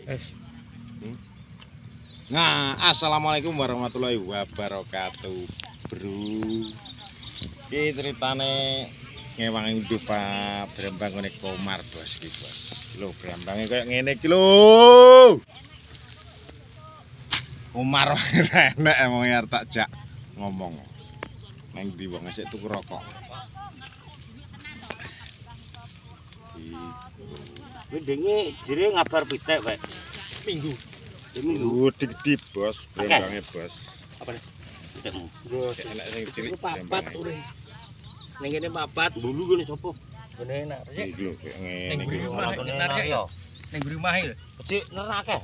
Es. Nah, assalamualaikum warahmatullahi wabarakatuh, bro. Ini ceritane ngewangi hidup Pak Brembang ngene Komar bos iki bos. Lho Brembange kayak ngene iki lho. Komar enek emang ya tak jak ngomong. Neng ndi wong sik tuku rokok. Windengi jere ngabar pitik wae. Minggu. Minggu dik-dik bos, Brembange bos. Apa nih? Pitikmu. Bro, enak sing cilik Papat urip. Ning kene papat, dulu kene sapa? Kene enak. Iki lho kayak ngene Ning iki. rumah narik ya. Ning guru mah iki lho. Gede nerake.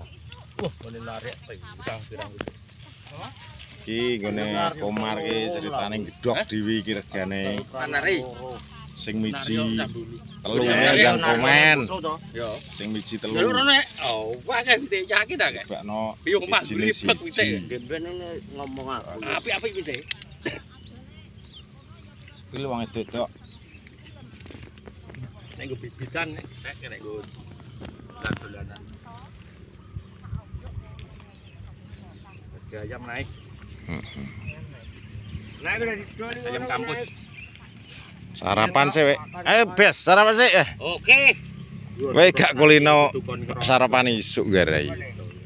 Wah, ngene narik pirang-pirang. Iki nggone Komar iki ceritane gedhok dhewe iki regane. Tanari. Sing miji telu yang komen. Yo. Sing miji telu. Lho rene. Oh, wae pitik yakin ta, Kak? Bakno Piye omah ribet pitik. Demben ini ngomong aku. Apik-apik pitik. Iki lho wong edok. Nek go bibitan nek go dolanan. Ayam naik. Naik udah dijual ayam kampus. Sarapan sih, Wek. Ayo, Bes, sarapan sih. Oke. Wek gak kulino sarapan isuk garai.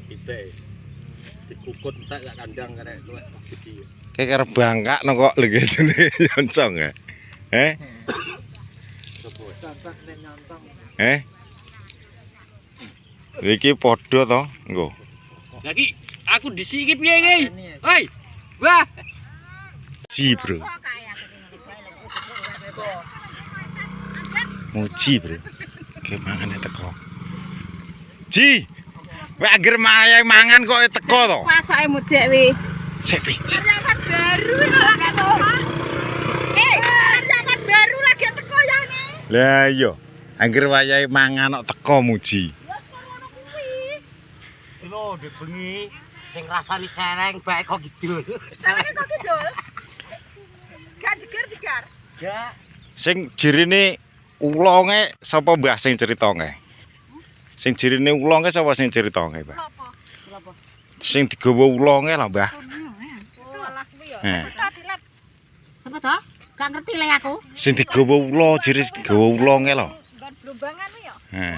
Pitik. Dikukut entek gak kandang karek tuwek gede. Kayak karo bangkak no kok lagi jenenge nyoncong ya. Iki padha to, nggo. Lagi aku disiki piye iki? Hei. Wah. Ji, Bro. Muji, Bro. Kayak mangane teko. Ji. Wek anggere mayahe mangan kok teko to. Pasake mudek wi. Sik pi. Persiapan baru lagi tuh. Persiapan baru lagi teko ya nih. Lah iya. Anggere wayahe mangan kok teko Muji. Wes ngono kuwi. Lho, ndek bengi sing rasane cereng bae kok kidul. Sampe kok kidul. Gak digar. Ya, Sing jirine ulonge sapa Mbah sing critonge? Sing jirine ulonge sapa sing critonge, Mbah? Apa? Sing digawa ulonge lho, Mbah. Alah kuwi ya. Heh. Apa to? Gak ngerti le aku. Sing digawa ulo, jire digawa ulonge lho. Nggon blombangan kuwi ya. Heh.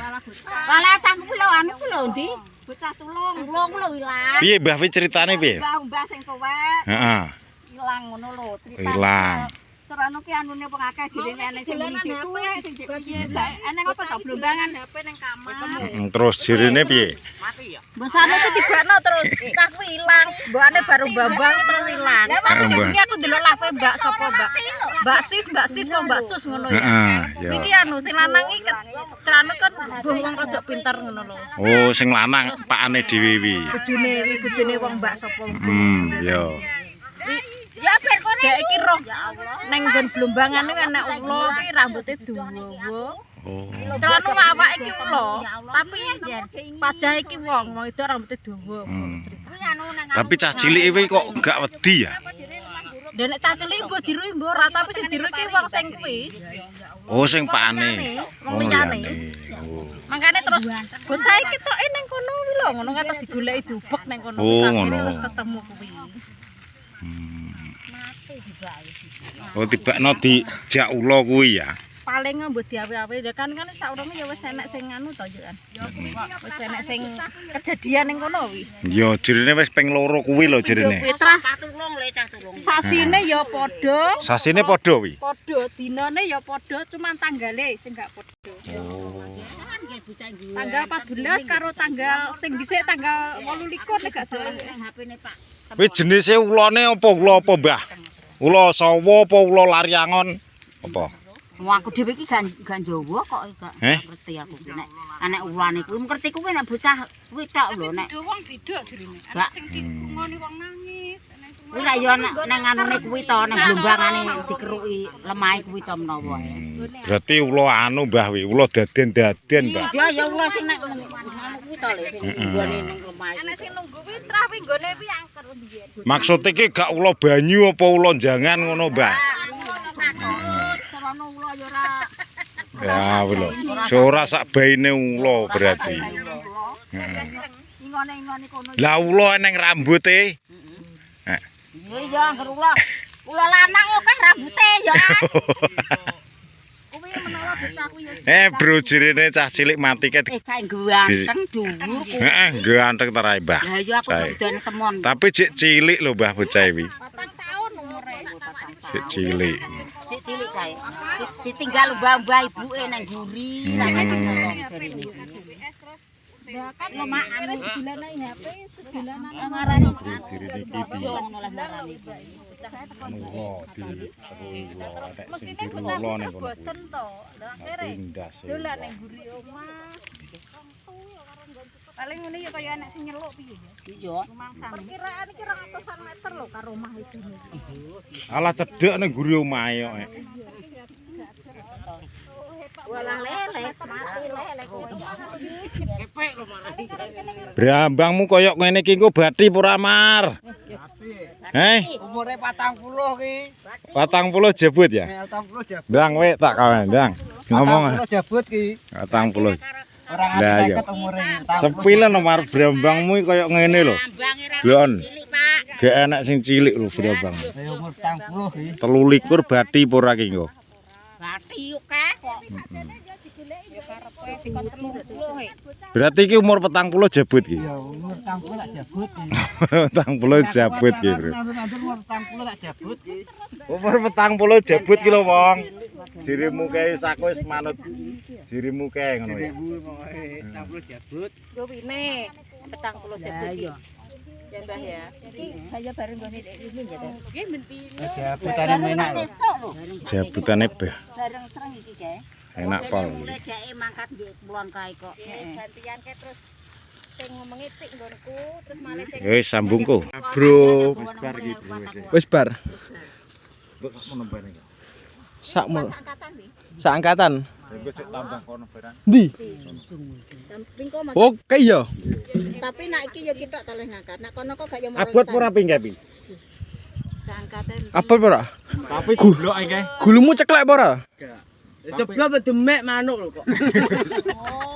Walah cangkem kuwi lho anu kuwi lho ndi? Bocah tulung lho ilang. Piye Mbah wi ceritane piye? Mbah sing tuwek Heeh. ilang ngono lho ceritane. Ilang. Terano ki anune wong akeh jenenge ana sing tuwek sing piye bae. Ana apa to blombangan HP ning kamar. Terus jirine piye? mati ya. Mbok sanu ki tibakno terus cah kuwi ilang. Mbokane baru bambang terus ilang. Tapi iki aku ndelok live Mbak sapa Mbak? Mbak Sis apa Mbak Sus ngono ya. Heeh, ya. Iki anu sing lanang iki terano kan wong rada pinter ngono lho. Oh, sing lanang pakane dhewe wi. Bojone wong Mbak sapa. Ya. Ya ben kono iki roh. Ning nggon blombangane enek ulo iki rambuté dawa. Oh. Terano awak iki ulo, tapi pajah iki wong itu rambutnya dawa. Tapi cah cilik iki kok gak wedi ya? Dan nek cah cilik mbok diruhi mbok ora, tapi sing diruhi ki wong sing kuwi. Oh, sing pakane. Wong liyane. Oh. Makane terus bocah iki toke ning kono kuwi lho, ngono kan terus digoleki dubek ning kono. Oh, Akhire ngono. terus ketemu kuwi. Oh, tibakno dijak ulo kuwi ya. Paling mbok diawe-awe ya kan saurunge ya wis enek sing anu to yo kan. Wis enek sing kejadian ning kono kuwi. Ya jirine wis ping 2 kuwi lho jirine. Petrah Cah tulung le cah tulung. sasine ya padha. Sasine padha wi. Padha dinane ya padha cuman tanggale sing gak padha. Tanggal 14 karo tanggal sing dhisik tanggal 28 nek gak salah. HP-ne Pak. Kuwi jenise ulone apa ula apa, Mbah? Ula sawa apa ula laryangon? Apa? Wong aku dhewe iki gak Jawa kok gak Eh? ngerti aku nek anek ulane kuwi ngerti kuwi nek bocah kuwi tok lho nek. Wong beda jerine. Gak. Ana sing dikungoni wong nangis, ana sing Kuwi ra yo nang anune kuwi to ning blombangane dikeruki lemahe kuwi to menawa. Berarti ula anu, Mbah wi, ula daden-daden, Mbah. Ya ya ula sing nek anu kuwi to le sing nggone ning lemahe. ana sing nunggu kuwi trah wi nggone wi angker mbiyen. Maksud iki gak ula banyu apa ula jangan ngono, Mbah? Sarana ula ya ora Ya, lho. Ora sak baine ula berarti. Ingone kono. Lah ula neng rambute. Iya, angger ula lanang yo kah rambute ya. Kuwi menawa bocah kuwi ya. Bro jirine cah cilik mati ket. Cah ganteng dhuwur. Heeh, ganteng terai, Mbah. Lah iya aku dodan temon. Tapi cek cilik lho Mbah bocah iki. 4 tahun umure. Cek cilik. Cik cilik kae. Ditinggal mbah-mbah ibuke nang guri. Kan lomakan dilanai HP sedulanan ngarani. Jirine iki piye? Mestine bocah bosen to. Lah akhire dolan ning guri omah. Paling ngene ya kaya anak sing nyeluk piye ya. Iya. Perkiraan iki 200-an meter lho karo omah iki. Alah cedhek ning guri omahe kok. Walah lele, mati lele kowe. Kepek lho marani. Brambangmu koyok ngene iki engko bathi ora Mar. Umure 40 ki. 40 jebut ya? 40 jabut. Ndang wek tak kawan, Ndang. Ngomong. 40 jabut ki. 40. Ora Lah nganti iya. 50 umure. Sepilen Mar brambangmu koyok ngene lho. Glon. Gak enak sing cilik lho brambang. Ya umur 40 ki. 23 bathi ora ki engko. Bathi yo kah kok. Berarti iki umur 40 jebut ki. Ya umur 40 tak jabut ki. 40 jabut ki, Bro. Umur 40 tak jabut ki. Umur 40 jebut ki lho, Wong. Dirimu kae sak wis manut dirimu kae ngono ya. 40 jabut. Yo wine 40 jebut iki. Ya Mbah ya. Iki saya bareng nggone iki ya, Dek. Nggih menti. Jabutane menak lho. Jabutane beh. Bareng sereng iki, Kek. Enak pol. Mulai dheke mangkat nggih pulang kae kok. Gantian ke terus sing ngomongi tik nggonku terus malih sing Wis sambungku. Bro, Wis bar iki, Bro. wis bar. Mbok ngono bareng. Sakmu, angkatan nih. seangkatan. Engko sik tambah kono barang. Ndi? Ringko Mas. Oh, kayak iya. Tapi nak iki yo kita talih ngangkat. Nak kono kok gak yo Abot ora pinggapi. seangkatan. Apa ora? Tapi goblok iki. Gulumu ceklek apa ora? Ceblok demek manuk lho kok.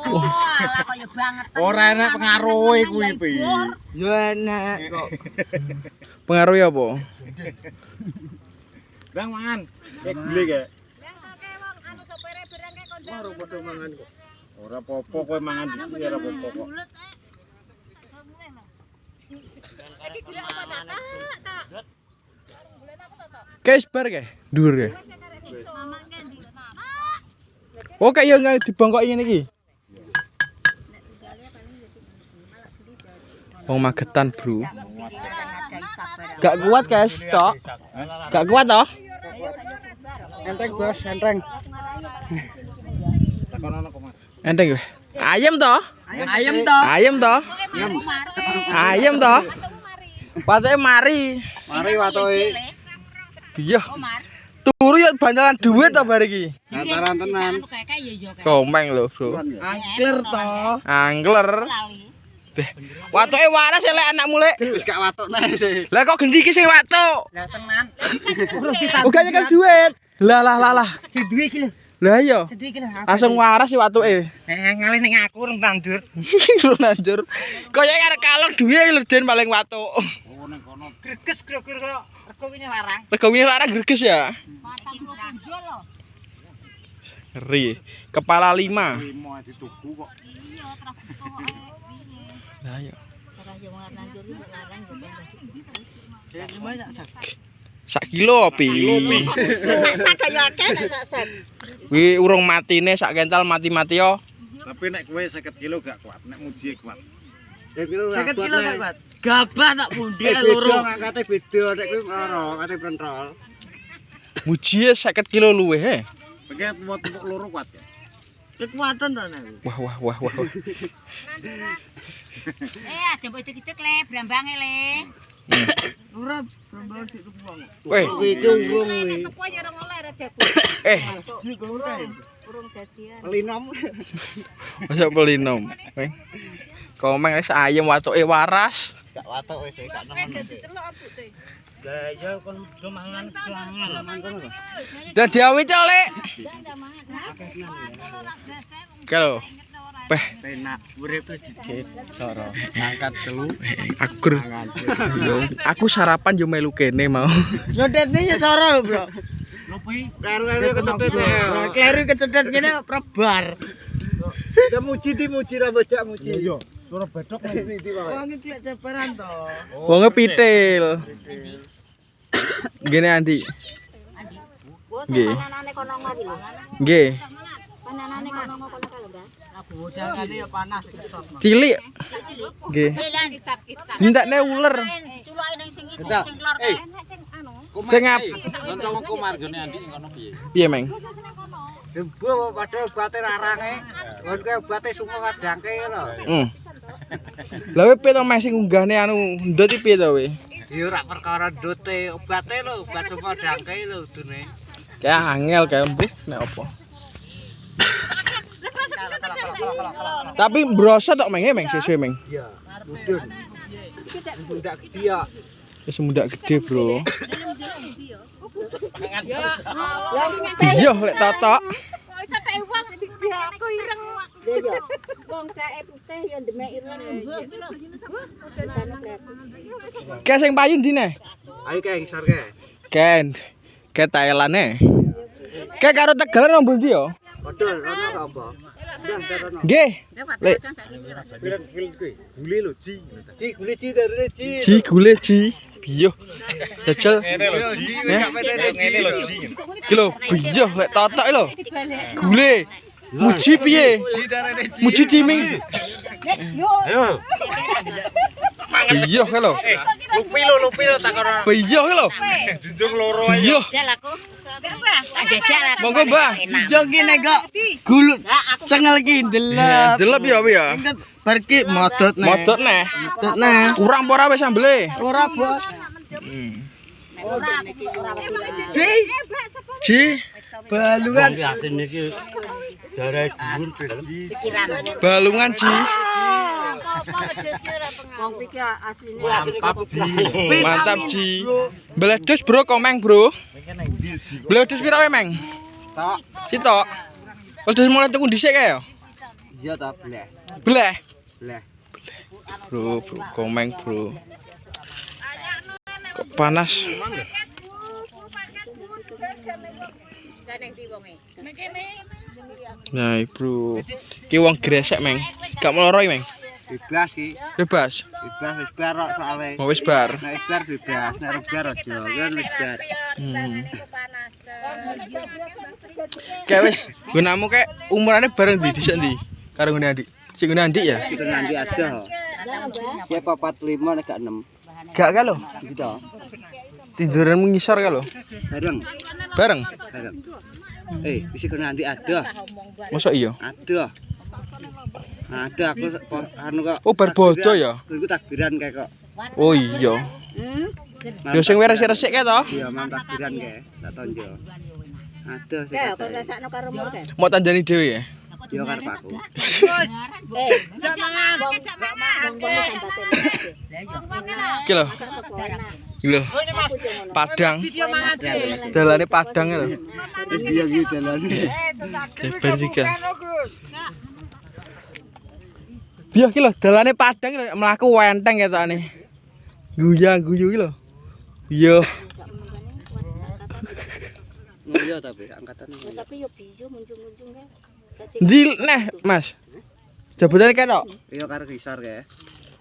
Oh, ala koyo banget. Ora enak pengaruhe kuwi pi. Ya enak kok. Pengaruhnya apa? Bang mangan. Wis beli gak? Baru padha mangan kok. Ora apa-apa kowe mangan dhisik ora apa-apa kok. Guys, bar kayak dhuwur kayak. Oh, kayak iya nggak dibongkok ngene iki. Wong magetan, Bro. Gak kuat, guys, tok. Gak kuat toh? Enteng bos, enteng. Takonono kok, Mas. Enteng weh. Ayam toh? Ayam toh. Ayam toh? Ayam toh? Patoke mari. Mari watoke. Iya. Turu ya bantalan duit to bar iki. Antaran tenan. Komeng lho, Bro. Angler toh. Angler. Beh, watoke waras ya lek anakmu lek. Wis gak watuk neh sih. Lah kok gendi iki sing watuk? Lah tenan. Uga nyekel duit. Lah. Si duwe iki lho. Lah iya. Si duwe iki lho. Langsung waras si watuke. Ngalih ning aku rung tandur. Nandur. Kaya arek kalong duwe lho Den paling watuk. Oh ning kono. Greges grogor kok. Rego ini larang. Rego wingi larang greges ya. Ngeri. Kepala 5. Limo dituku kok. Lah iya. Sak kilo opi. Sak kaya akeh sak. Wi urung matine sak kental mati-mati yo. Tapi nek kowe 50 kilo gak kuat, nek muji kuat. 50 kilo gak kuat. Gabah tak pundhe loro. Angkate beda nek kowe ora, angkate kontrol. Muji 50 kilo luwih he. Pakai tepuk loro kuat ya. Kekuatan to nek. Wah. Aja mbok dikit le brambange le. Ora brambang dik tuku wong. Weh, Iki urung kuwi. Tepo ya ora oleh ra jago. Urung dadian. Linom. masa pelinom. Weh. Komeng wis ayam watuke waras. Gak watuk wis gak nemen. Lah ya kon do mangan angel. Dan diawit lek. Kalau Peh, Penak urip jigit soro. Angkat telu. Aku sarapan yo melu kene mau. Nyodetne ya soro lho, Bro. Kleru kecedet. Kleru kecedet ngene prebar. Udah muji ra bocah muji. Yo, suara bedok nek. Wong iki lek ceperan to. Wonge pitil. Gini Andi. Nggih. Pananane kono ngopi lho. Nggih. Pananane kono ngono kalau Mbak. Bojangane ya panas ketot. Cilik. Nggih. Ndakne uler. Diculoki ning sing iku sing klor kae sing anu. Sing ngap. Kanca wong kumargane Andi ning kono piye? Piye, Meng? Embo padahal bate rarange. Kon kowe bate sumo kadangke lho. Lah we piye to Meng sing unggahne anu ndut iki piye to we? Ya ora perkara ndute, obate lho, obat sumo kadangke lho dune. Kayak angel kayak mbuh nek opo. Tapi brosot tok Meng, Meng sesuai Meng. Iya, mudun. Mundak dia. Wis mundak gede, Bro. Iya, lek totok. Kok iso tek wong aku ireng. Wong kae putih ya ndemek ireng. Kayak sing payu ndine? Ayo kae ngisor kae. Ken. Kayak Thailand e. Kayak karo Tegalan ombol ndi yo? Padahal ono kok apa? Ndang terono. Nggih. Lek Gule lho, Ji. Ji, gule Ji darene Ji. ji gule ji. Biyo. Jajal. Ngene lho Ji. Ngene lho Ji. Ki lho, biyo lek totok lho. Gule. Muji piye? Muji timing. Ayo. Biyo ki lho. Lupi lho takono. Biyo ki lho. Junjung loro ae. Biyo. Jal aku. Jajal aku. Monggo, Mbah. Jong kene kok gulut cengel ki ndelep. Delep ya apa ya? Bar ki modot nek. Modot neh. Modot nek. Kurang apa ora wis sambele? Ora, Bos. Ji, Ji. balungan. Asin iki darah dhuwur Ji. Balungan ji. Wong iki asline Mantap Ji. Mantap ji. Beledes bro komeng bro. Beledes piro wae Meng? Tok. Sitok. Beledes mulai tuku dhisik kae ya? Iya ta, bleh. Bleh. Bleh. Bro, komeng bro. Kok panas? Nah, bro. Ki wong gresek Meng. Gak meloroi Meng. Bebas sih. Bebas. Bebas wis bar kok soalé. Mau wis bar. Nek wis bar bebas, nek ora bar aja. Ya wis bar. Kayak wis gunamu kayak umurane bareng di dhisik ndi? Karo ngene Andi. Sing ngene Andi ya? Kita nanti ada. Ya 45 nek gak 6. Gak ka lho. Gitu. Tiduran mengisor ka lho. Bareng. Bareng. Bareng. Bisa kena nanti ada. Mosok iya? Ada. Ada aku anu kok. Oh, bar bodo ya? Iku takbiran kae kok. Oh iya. Yo sing resik-resik kae to? Iya, mam takbiran kae. Tak tonjo. Ada sih. ya kok rasakno karo mur kae. Mau tanjani dhewe ya? Yo karep aku. Iki lho. Iki lho. Padang. Dalane Padang lho. Wis dia gitu dalane. Geber tiga. Biyo ki lho dalane Padang lho mlaku wenteng ketokne. Guyang-guyu ki lho. Iya. Iya tapi angkatan. Tapi yo bisu munjung-munjung kae. Ndi neh, Mas? Jabutane ketok. Iya karo kisar kae.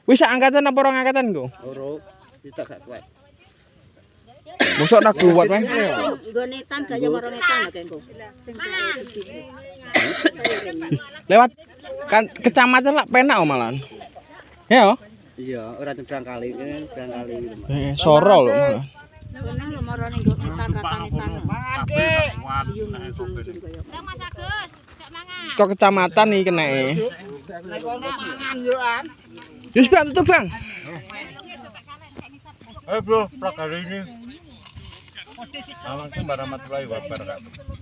Wis sak angkatan apa rong angkatan kok? Loro. Kita gak kuat. Mosok nak kuat, Mas. Nggone tan gak yo marang etan kae engko. Sing Lewat kan kecamatan lah penak oh malahan. Ya. Iya, ora nyebrang kali, ini nyebrang kali gitu. Soro lho malah. Kono lho marane nggo etan ratane tan. Mas Agus, jak mangan. Saka kecamatan iki keneke. Mangan yo an. Wis Bang, tutup Bang. Bro, prak hari ini. Assalamualaikum warahmatullahi wabarakatuh.